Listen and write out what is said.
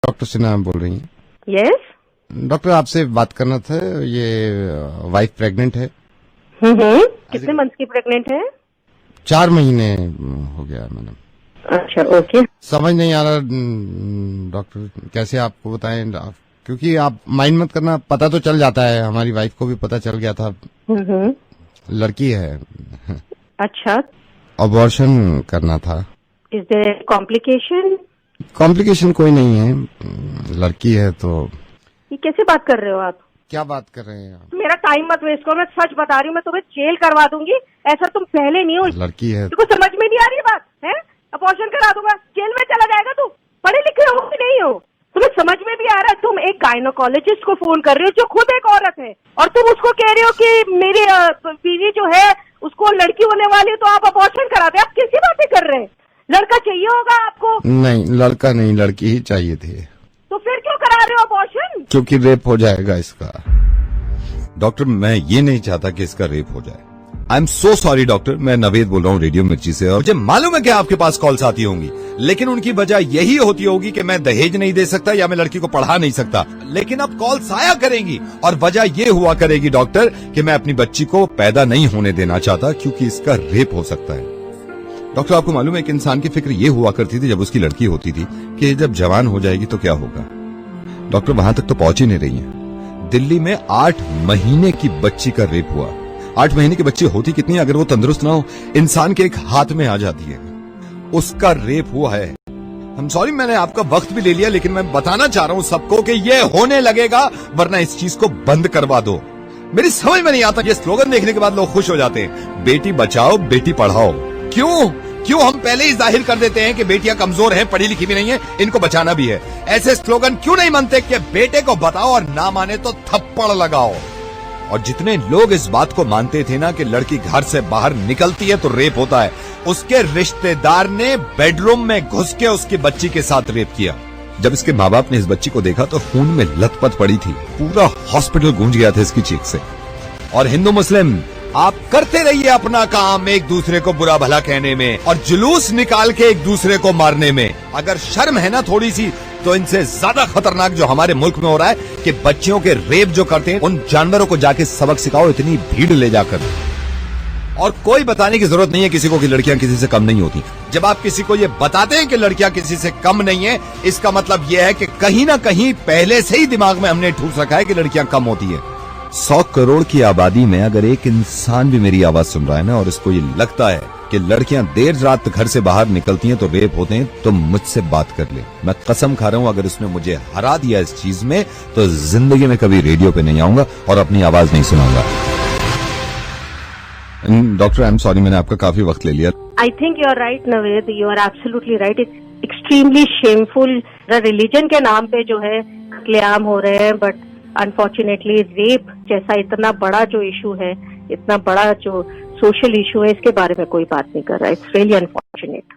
Doctor Sinha बोल रही हैं? यस डॉक्टर आपसे बात करना था, ये वाइफ प्रेग्नेंट है। कितने मंथ की प्रेग्नेंट है? 4 महीने हो गया मैडम। अच्छा ओके। समझ नहीं आ रहा डॉक्टर, कैसे आपको बताएं, क्योंकि आप माइंड मत करना, पता तो चल जाता है, हमारी वाइफ को भी पता चल गया था। लड़की है। अच्छा, अबॉर्शन करना था। Is there complication? कॉम्प्लिकेशन कोई नहीं है, लड़की है तो। ये कैसे बात कर रहे हो आप? क्या बात कर रहे हैं आप? मेरा टाइम मत वेस्ट करो, मैं सच बता रही हूँ, मैं तुम्हें जेल करवा दूंगी। ऐसा तुम पहले नहीं हो। लड़की है। तुमको समझ में नहीं आ रही बात है? अबॉर्शन करा दूंगा, जेल में चला जाएगा तू। पढ़े लिखे हो कि नहीं हो? तुम्हें समझ में भी आ रहा है? तुम एक गायनोकोलॉजिस्ट को फोन कर रहे हो जो खुद एक औरत है, और तुम उसको कह रहे हो कि मेरी बीवी जो है उसको लड़की होने वाली है तो आप अबॉर्शन करा दे। आप कैसी बातें कर रहे हैं? लड़का चाहिए होगा आपको। नहीं, लड़का नहीं, लड़की ही चाहिए थे। तो फिर क्यों करा रहे हो अबॉर्शन? क्योंकि रेप हो जाएगा इसका। डॉक्टर मैं ये नहीं चाहता कि इसका रेप हो जाए। I am so sorry doctor, मैं नवेद बोल रहा हूँ रेडियो मिर्ची से, और मुझे मालूम है कि आपके पास कॉल्स आती होंगी, लेकिन उनकी वजह यही होती होगी कि मैं दहेज नहीं दे सकता या मैं लड़की को पढ़ा नहीं सकता। लेकिन अब कॉल्स आया करेंगी और वजह ये हुआ करेगी डॉक्टर कि मैं अपनी बच्ची को पैदा नहीं होने देना चाहता, क्योंकि इसका रेप हो सकता है। डॉक्टर आपको मालूम है कि इंसान की फिक्र ये हुआ करती थी जब उसकी लड़की होती थी कि जब जवान हो जाएगी तो क्या होगा। डॉक्टर वहां तक तो पहुंच ही नहीं रही है। दिल्ली में 8 महीने की बच्ची का रेप हुआ। 8 महीने की बच्ची होती कितनी, अगर वो तंदुरुस्त ना हो, इंसान के एक हाथ में आ जाती है, उसका रेप हुआ है। I'm सॉरी मैंने आपका वक्त भी ले लिया, लेकिन मैं बताना चाह रहा हूं सबको कि ये होने लगेगा, वरना इस चीज को बंद करवा दो। मेरी समझ में नहीं आता, ये स्लोगन देखने के बाद लोग खुश हो जाते हैं, बेटी बचाओ बेटी पढ़ाओ। क्यों हम पहले ही जाहिर कर देते हैं कि बेटियां कमजोर हैं, पढ़ी लिखी भी नहीं है, इनको बचाना भी है। ऐसे स्लोगन क्यों नहीं मानते कि बेटे को बताओ और ना माने तो थप्पड़ लगाओ। और जितने लोग इस बात को मानते थे ना कि लड़की घर से बाहर निकलती है तो रेप होता है, उसके रिश्तेदार ने बेडरूम में घुस के उसकी बच्ची के साथ रेप किया। जब इसके माँ बाप ने इस बच्ची को देखा तो खून में लथपथ पड़ी थी, पूरा हॉस्पिटल गूंज गया था इसकी चीख से। और हिंदू मुस्लिम आप करते रहिए अपना काम, एक दूसरे को बुरा भला कहने में और जुलूस निकाल के एक दूसरे को मारने में। अगर शर्म है ना थोड़ी सी, तो इनसे ज्यादा खतरनाक जो हमारे मुल्क में हो रहा है कि बच्चियों के रेप जो करते हैं, उन जानवरों को जाके सबक सिखाओ, इतनी भीड़ ले जाकर। और कोई बताने की जरूरत नहीं है किसी को कि लड़कियां किसी से कम नहीं होती। जब आप किसी को ये बताते हैं कि लड़कियां किसी से कम नहीं है, इसका मतलब यह है कि कहीं ना कहीं पहले से ही दिमाग में हमने ठूस रखा है कि लड़कियां कम होती है। 100 करोड़ की आबादी में अगर एक इंसान भी मेरी आवाज सुन रहा है ना, और इसको ये लगता है कि लड़कियां देर रात घर से बाहर निकलती हैं तो रेप होते हैं, तो मुझसे बात कर ले। मैं कसम खा रहा हूं, अगर उसने मुझे हरा दिया इस चीज में तो जिंदगी में कभी रेडियो पे नहीं आऊंगा और अपनी आवाज नहीं सुनाऊंगा। डॉक्टर आई एम सॉरी, मैंने आपका काफी वक्त ले लिया। I think you are right Naved, you are absolutely right. It's extremely shameful religion के नाम पे जो है कत्लेआम हो रहे हैं, बट अनफॉर्चुनेटली रेप जैसा इतना बड़ा जो इशू है, इतना बड़ा जो सोशल इशू है, इसके बारे में कोई बात नहीं कर रहा है। It's really unfortunate.